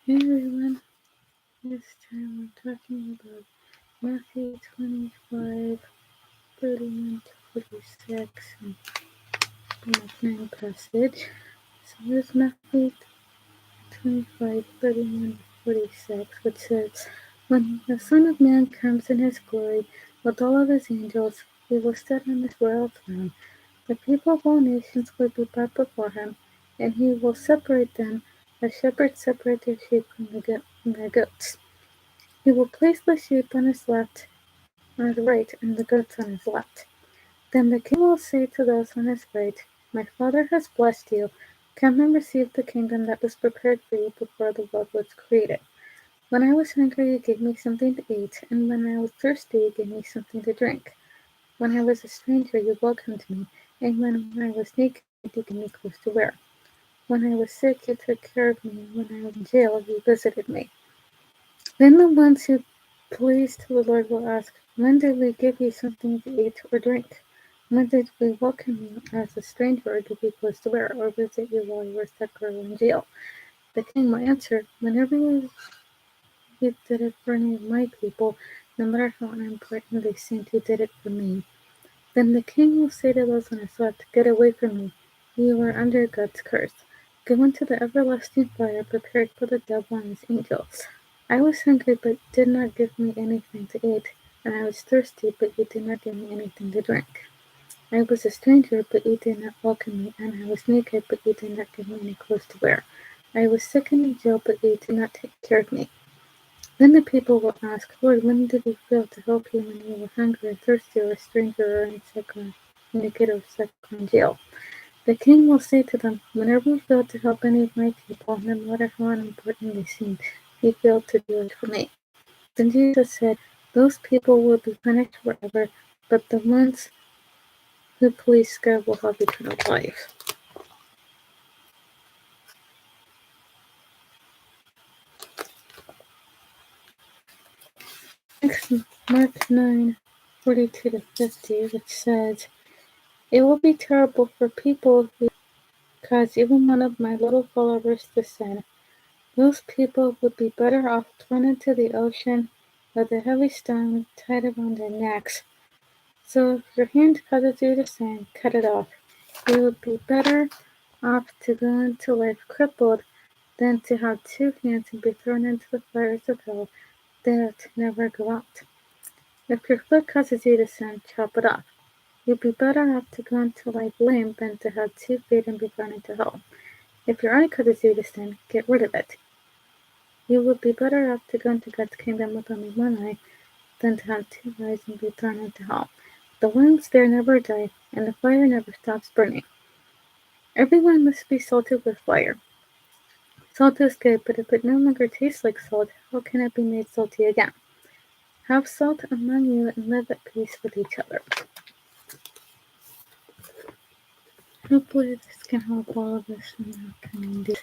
Hey everyone, this time we're talking about Matthew 25, 31 to 46 and Mark 9 passage. So here's Matthew 25, 31 to 46, which says, "When the Son of Man comes in his glory with all of his angels, he will sit on his royal throne. The people of all nations will be brought before him, and he will separate them as shepherds separate their sheep from their goats. He will place the sheep on his left, on his right, and the goats on his left. Then the king will say to those on his right, 'My Father has blessed you. Come and receive the kingdom that was prepared for you before the world was created. When I was hungry, you gave me something to eat, and when I was thirsty, you gave me something to drink. When I was a stranger, you welcomed me, and when I was naked, you gave me clothes to wear. When I was sick, you took care of me. When I was in jail, you visited me.' Then the ones who pleased the Lord will ask, 'When did we give you something to eat or drink? When did we welcome you as a stranger or give you clothes to wear or visit you while you were sick or in jail?' The king will answer, 'Whenever you did it for any of my people, no matter how unimportant they seemed, you did it for me.' Then the king will say to those on his left, 'Get away from me. You are under God's curse. Go into the everlasting fire prepared for the devil and his angels. I was hungry, but did not give me anything to eat, and I was thirsty, but you did not give me anything to drink. I was a stranger, but you did not welcome me, and I was naked, but you did not give me any clothes to wear. I was sick and in jail, but you did not take care of me.' Then the people will ask, 'Lord, when did we fail to help you when you were hungry or thirsty or a stranger or in sick or naked or sick or in jail?' The king will say to them, 'Whenever you failed to help any of my people, no matter how unimportant they seemed, you failed to do it for me.' Then Jesus said, 'Those people will be punished forever, but the ones who please God will have eternal life.'" Next, Mark 9:42 to 50, which says, "It will be terrible for people who cause even one of my little followers to sin. Those people would be better off thrown into the ocean with a heavy stone tied around their necks. So if your hand causes you to sin, cut it off. You would be better off to go into life crippled than to have two hands and be thrown into the fires of hell that never go out. If your foot causes you to sin, chop it off. You'd be better off to go into life lame than to have 2 feet and be thrown into hell. If your eye causes you to sin, get rid of it. You would be better off to go into God's kingdom with only one eye than to have 2 eyes and be thrown into hell. The ones there never die, and the fire never stops burning. Everyone must be salted with fire. Salt is good, but if it no longer tastes like salt, how can it be made salty again? Have salt among you and live at peace with each other." Hopefully this can help all of us in the coming days.